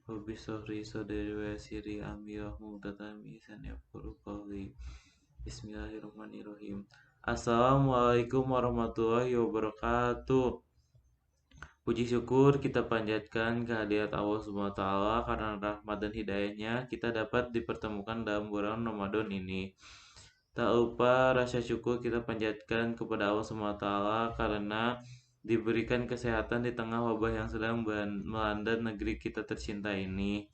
Rabbi shrah sadri wa yassir li amri wahlul 'uqdatam min lisani yafqahu qawli. Bismillahirrahmanirrahim. Assalamualaikum warahmatullahi wabarakatuh. Puji syukur kita panjatkan kehadirat Allah Subhanahu wa taala karena rahmat dan hidayahnya kita dapat dipertemukan dalam bulan Ramadan ini. Tak lupa rasa syukur kita panjatkan kepada Allah Subhanahu wa taala karena diberikan kesehatan di tengah wabah yang sedang melanda negeri kita tercinta ini.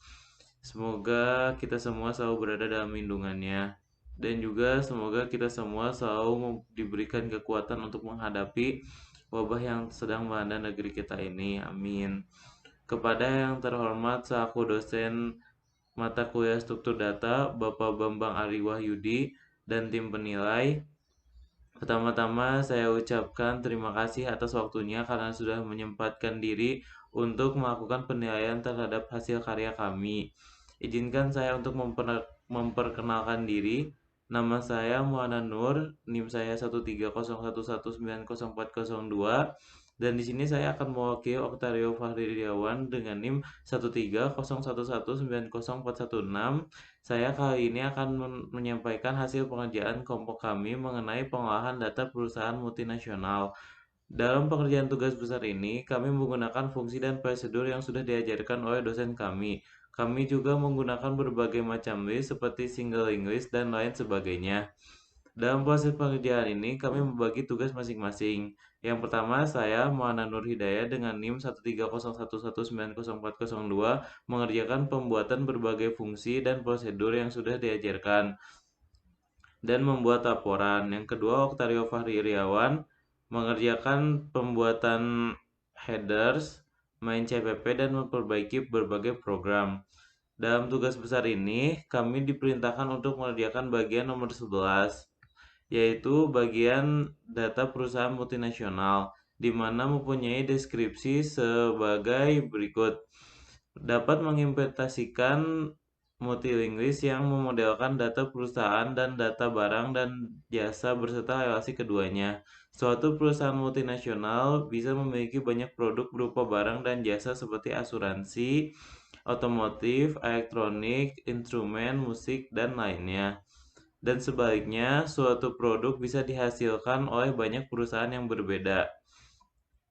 Semoga kita semua selalu berada dalam lindungannya. Dan juga semoga kita semua selalu diberikan kekuatan untuk menghadapi wabah yang sedang melanda negeri kita ini. Amin. Kepada yang terhormat selaku dosen mata kuliah struktur data, Bapak Bambang Ari Wahyudi, dan tim penilai, pertama-tama saya ucapkan terima kasih atas waktunya karena sudah menyempatkan diri untuk melakukan penilaian terhadap hasil karya kami. Izinkan saya untuk memperkenalkan diri. Nama saya Muhammad Nur, NIM saya 13011904002, dan di sini saya akan mewakili Oktario Fahri Iriawan dengan NIM 13011904116. Saya kali ini akan menyampaikan hasil pengerjaan kelompok kami mengenai pengolahan data perusahaan multinasional. Dalam pengerjaan tugas besar ini, kami menggunakan fungsi dan prosedur yang sudah diajarkan oleh dosen kami. Kami juga menggunakan berbagai macam list seperti single list dan lain sebagainya. Dalam proses pengerjaan ini, kami membagi tugas masing-masing. Yang pertama, saya, Muhammad Nur Hidayah dengan NIM 13011904002 mengerjakan pembuatan berbagai fungsi dan prosedur yang sudah diajarkan dan membuat laporan. Yang kedua, Oktario Fahri Iriawan mengerjakan pembuatan headers, main CPP, dan memperbaiki berbagai program. Dalam tugas besar ini, kami diperintahkan untuk mengerjakan bagian nomor 11, yaitu bagian data perusahaan multinasional, di mana mempunyai deskripsi sebagai berikut. Dapat mengimplementasikan multilinguis yang memodelkan data perusahaan dan data barang dan jasa berserta relasi keduanya. Suatu perusahaan multinasional bisa memiliki banyak produk berupa barang dan jasa seperti asuransi, otomotif, elektronik, instrumen, musik, dan lainnya. Dan sebaliknya, suatu produk bisa dihasilkan oleh banyak perusahaan yang berbeda.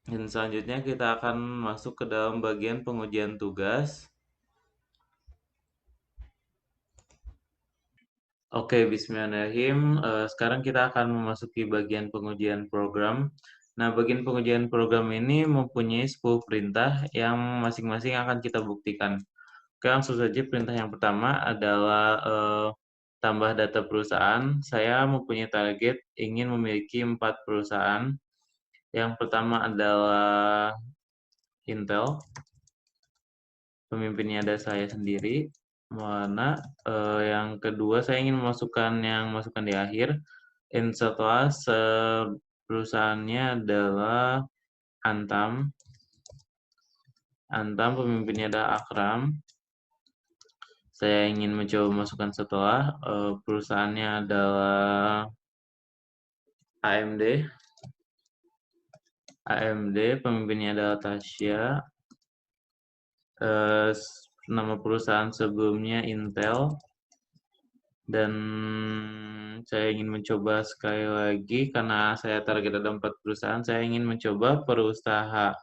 Dan selanjutnya kita akan masuk ke dalam bagian pengujian tugas. Oke, bismillahirrahmanirrahim. Sekarang kita akan memasuki bagian pengujian program. Nah, bagian pengujian program ini mempunyai 10 perintah yang masing-masing akan kita buktikan. Oke, langsung saja perintah yang pertama adalah tambah data perusahaan. Saya mempunyai target ingin memiliki 4 perusahaan. Yang pertama adalah Intel. Pemimpinnya ada saya sendiri. Mana yang kedua saya ingin memasukkan yang masukkan di akhir. Setelah perusahaannya adalah Antam. Antam pemimpinnya adalah Akram. Saya ingin mencoba memasukkan setelah perusahaannya adalah AMD. AMD pemimpinnya adalah Tasya. Nama perusahaan sebelumnya Intel. Dan saya ingin mencoba sekali lagi karena saya target ada 4 perusahaan. Saya ingin mencoba perusahaan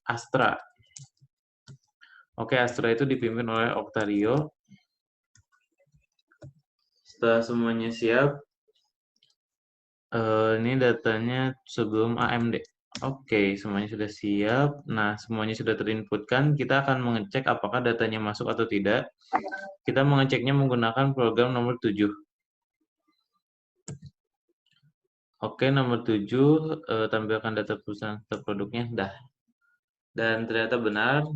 Astra. Oke, Astra itu dipimpin oleh Oktario. Setelah semuanya siap, ini datanya sebelum AMD. Oke, semuanya sudah siap. Nah, semuanya sudah terinputkan. Kita akan mengecek apakah datanya masuk atau tidak. Kita mengeceknya menggunakan program nomor 7. Oke, nomor 7, tampilkan data perusahaan atau produknya. Dah. Dan ternyata benar,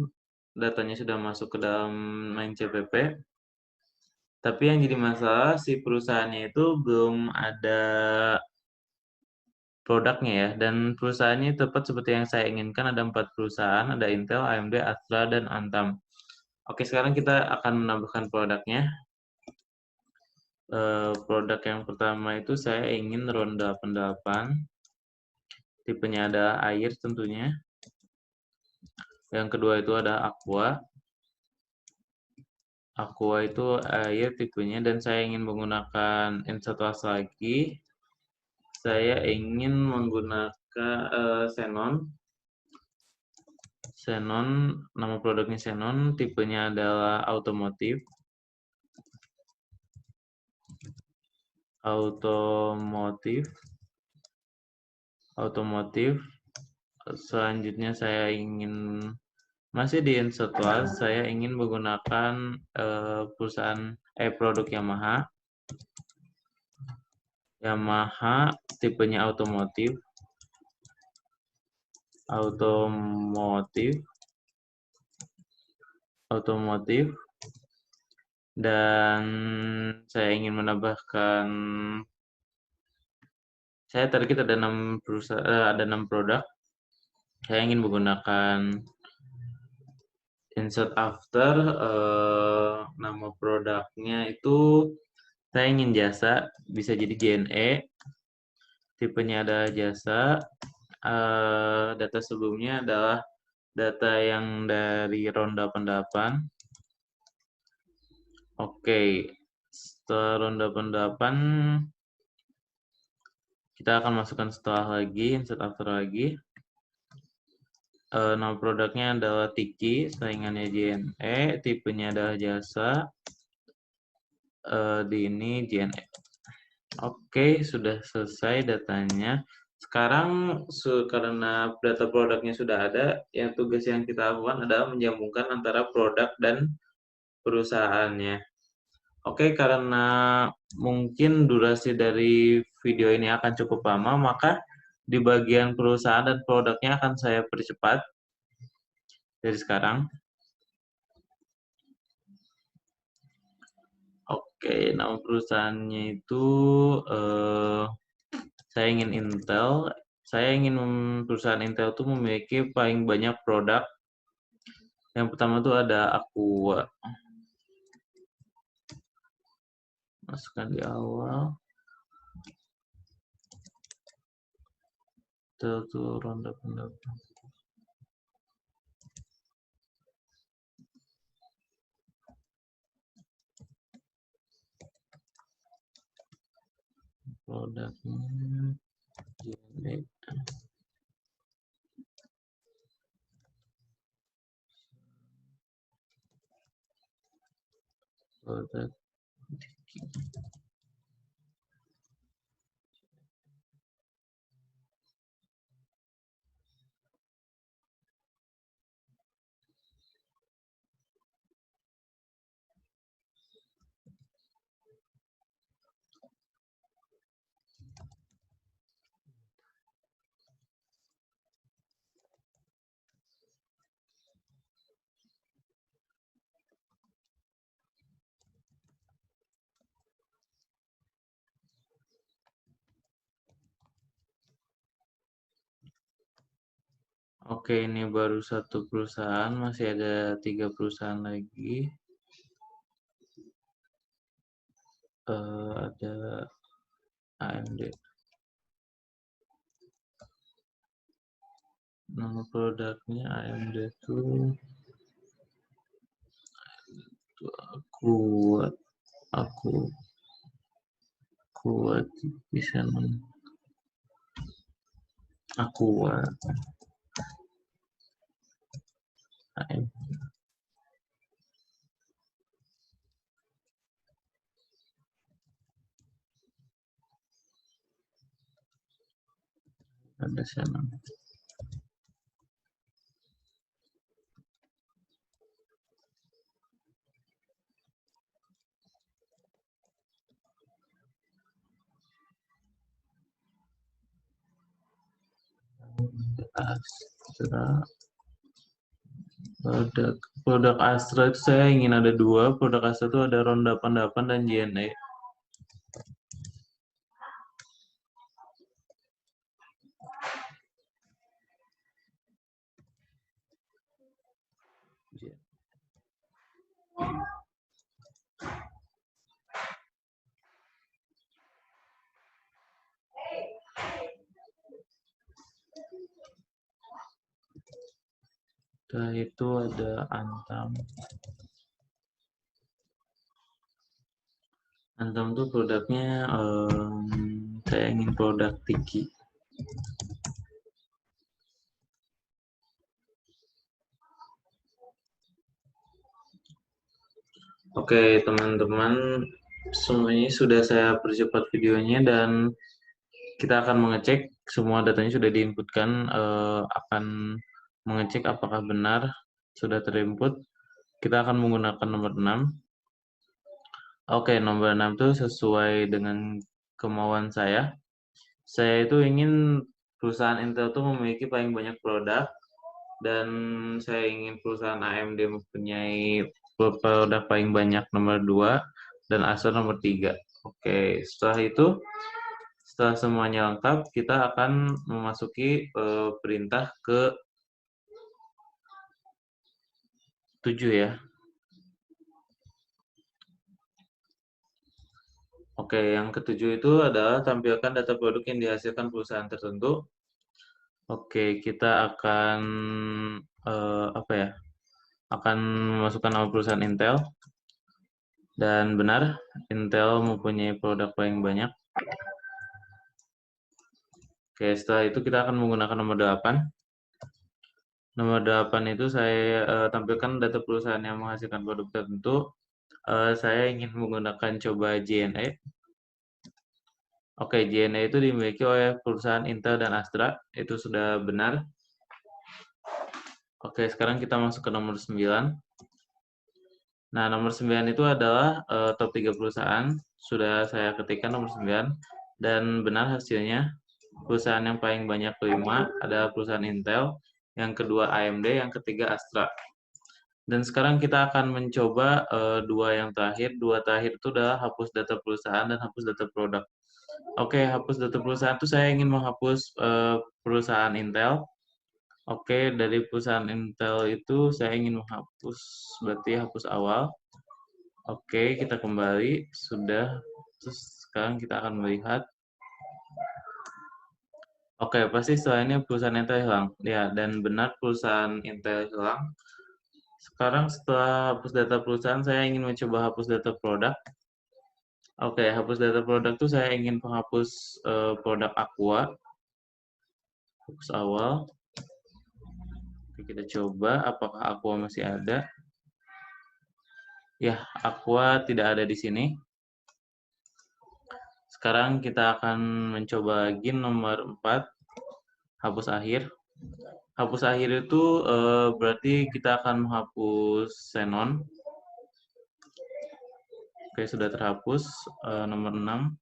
datanya sudah masuk ke dalam main CPP. Tapi yang jadi masalah, si perusahaannya itu belum ada produknya ya. Dan perusahaannya tepat seperti yang saya inginkan, ada 4 perusahaan, ada Intel, AMD, Astra, dan Antam. Oke, sekarang kita akan menambahkan produknya. Produk yang pertama itu saya ingin RON 88. tipenya ada air tentunya. Yang kedua itu ada aqua. Aqua itu air tipenya, dan saya ingin menggunakan N1 lagi. Saya ingin menggunakan Xenon. Xenon, nama produknya Xenon, tipenya adalah automotive. Automotive. Selanjutnya saya ingin masih di N1, saya ingin menggunakan produk Yamaha. Yamaha tipenya automotive. Dan saya ingin menambahkan, saya target ada 6 perusahaan, ada 6 produk. Saya ingin menggunakan insert after, nama produknya itu saya ingin jasa, bisa jadi JNE, tipenya ada jasa. Data sebelumnya adalah data yang dari ronda pendapan. Oke, setelah ronda pendapan kita akan masukkan setelah lagi, insert after lagi. Nama produknya adalah Tiki, saingannya JNE, tipenya adalah jasa. Di ini JNE. Oke, sudah selesai datanya. Sekarang karena data produknya sudah ada, yang tugas yang kita lakukan adalah menyambungkan antara produk dan perusahaannya. Oke, karena mungkin durasi dari video ini akan cukup lama, maka di bagian perusahaan dan produknya akan saya percepat dari sekarang. Oke, nama perusahaannya itu saya ingin Intel. Saya ingin perusahaan Intel itu memiliki paling banyak produk. Yang pertama itu ada Aqua. Masukkan di awal. Itu ronda pendapat. Produknya JNE. Produk. Oke, ini baru satu perusahaan, masih ada 3 perusahaan lagi. Ada AMD. Nama produknya AMD itu kuat bisa Aqua. Ada sana. Astra. Produk Astra itu saya ingin ada 2. Produk Astra itu ada ronda pendapan dan JNE. Setelah itu ada Antam. Antam tuh produknya saya ingin produk Tiki. Oke, teman-teman, semuanya sudah saya percepat videonya dan kita akan mengecek semua datanya sudah diinputkan, akan mengecek apakah benar sudah terinput. Kita akan menggunakan nomor 6. Oke, nomor 6 itu sesuai dengan kemauan saya. Saya itu ingin perusahaan Intel itu memiliki paling banyak produk dan saya ingin perusahaan AMD mempunyai produk paling banyak nomor 2 dan Acer nomor 3. Oke, setelah itu setelah semuanya lengkap, kita akan memasuki perintah ke 7 ya. Oke, yang ketujuh itu adalah tampilkan data produk yang dihasilkan perusahaan tertentu. Oke, kita akan apa ya? Akan memasukkan nama perusahaan Intel dan benar Intel mempunyai produk paling banyak. Oke, setelah itu kita akan menggunakan nomor 8. Nomor 8 itu saya tampilkan data perusahaan yang menghasilkan produk tertentu. Saya ingin menggunakan coba JNE. Oke, JNE itu dimiliki oleh perusahaan Intel dan Astra. Itu sudah benar. Oke, sekarang kita masuk ke nomor 9. Nah, nomor 9 itu adalah top 3 perusahaan. Sudah saya ketikkan nomor 9. Dan benar hasilnya. Perusahaan yang paling banyak kelima adalah perusahaan Intel. Yang kedua AMD, yang ketiga Astra. Dan sekarang kita akan mencoba dua yang terakhir. Dua terakhir itu adalah hapus data perusahaan dan hapus data produk. Oke, hapus data perusahaan itu saya ingin menghapus perusahaan Intel. Oke, dari perusahaan Intel itu saya ingin menghapus, berarti hapus awal. Oke, kita kembali, sudah. Terus sekarang kita akan melihat. Oke, pasti setelah ini perusahaan Intel hilang. Ya, dan benar perusahaan Intel hilang. Sekarang setelah hapus data perusahaan, saya ingin mencoba hapus data produk. Oke, hapus data produk itu saya ingin menghapus produk Aqua. Hapus awal. Oke, kita coba apakah Aqua masih ada. Ya, Aqua tidak ada di sini. Sekarang kita akan mencoba lagi nomor 4, hapus akhir. Hapus akhir itu berarti kita akan menghapus Xenon. Oke, sudah terhapus. Nomor 6.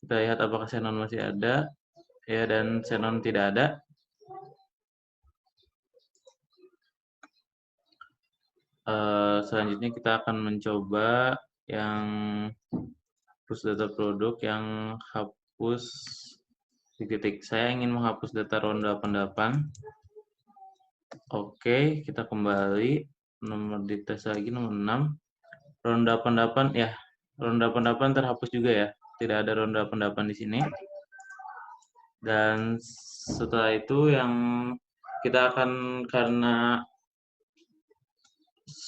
Kita lihat apakah Xenon masih ada. Ya, dan Xenon tidak ada. Selanjutnya kita akan mencoba yang hapus data produk, yang hapus titik. Saya ingin menghapus data ronda 88. Oke, kita kembali. Nomor dites lagi, nomor 6. Ronda 88, ya. Ronda 88 terhapus juga ya. Tidak ada ronda 88 di sini. Dan setelah itu yang kita akan, karena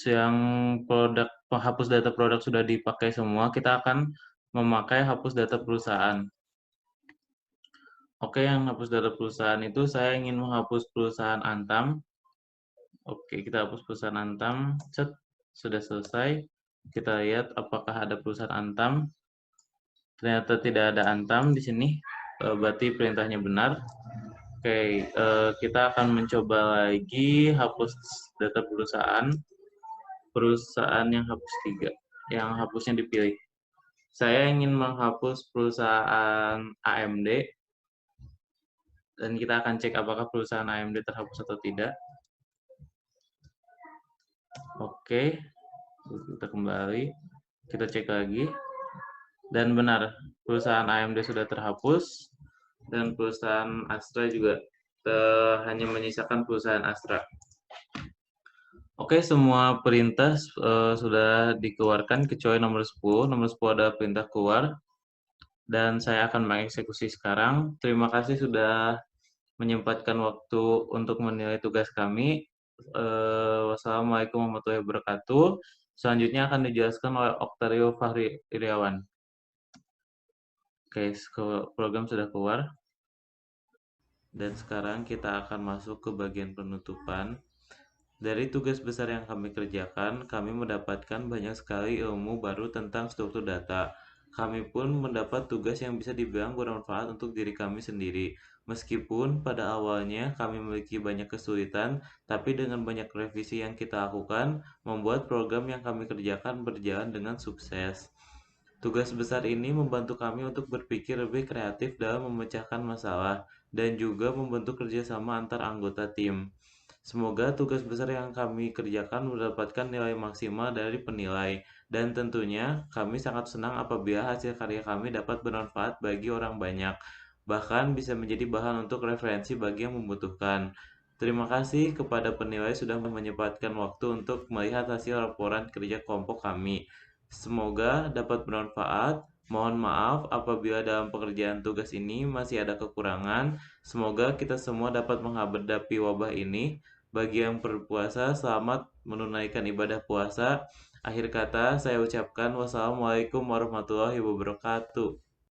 yang produk penghapus data produk sudah dipakai semua, kita akan memakai hapus data perusahaan. Oke, yang hapus data perusahaan itu saya ingin menghapus perusahaan Antam. Oke, kita hapus perusahaan Antam. Set, sudah selesai. Kita lihat apakah ada perusahaan Antam. Ternyata tidak ada Antam di sini. Berarti perintahnya benar. Oke, kita akan mencoba lagi hapus data perusahaan. Perusahaan yang hapus 3. Yang hapusnya dipilih. Saya ingin menghapus perusahaan AMD. Dan kita akan cek apakah perusahaan AMD terhapus atau tidak. Oke, kita kembali, kita cek lagi, dan benar, perusahaan AMD sudah terhapus, dan perusahaan Astra juga hanya menyisakan perusahaan Astra. Oke, semua perintah sudah dikeluarkan kecuali nomor 10. Nomor 10 adalah perintah keluar, dan saya akan mengeksekusi sekarang. Terima kasih sudah menyempatkan waktu untuk menilai tugas kami. Wassalamualaikum warahmatullahi wabarakatuh. Selanjutnya akan dijelaskan oleh Oktario Fahri Iriawan. Oke, program sudah keluar. Dan sekarang kita akan masuk ke bagian penutupan. Dari tugas besar yang kami kerjakan, kami mendapatkan banyak sekali ilmu baru tentang struktur data. Kami pun mendapat tugas yang bisa dibilang bermanfaat untuk diri kami sendiri. Meskipun pada awalnya kami memiliki banyak kesulitan, tapi dengan banyak revisi yang kita lakukan, membuat program yang kami kerjakan berjalan dengan sukses. Tugas besar ini membantu kami untuk berpikir lebih kreatif dalam memecahkan masalah dan juga membentuk kerjasama antar anggota tim. Semoga tugas besar yang kami kerjakan mendapatkan nilai maksimal dari penilai, dan tentunya kami sangat senang apabila hasil karya kami dapat bermanfaat bagi orang banyak, bahkan bisa menjadi bahan untuk referensi bagi yang membutuhkan. Terima kasih kepada penilai sudah menyempatkan waktu untuk melihat hasil laporan kerja kelompok kami. Semoga dapat bermanfaat. Mohon maaf apabila dalam pekerjaan tugas ini masih ada kekurangan. Semoga kita semua dapat menghadapi wabah ini. Bagi yang berpuasa, selamat menunaikan ibadah puasa. Akhir kata, saya ucapkan wassalamualaikum warahmatullahi wabarakatuh.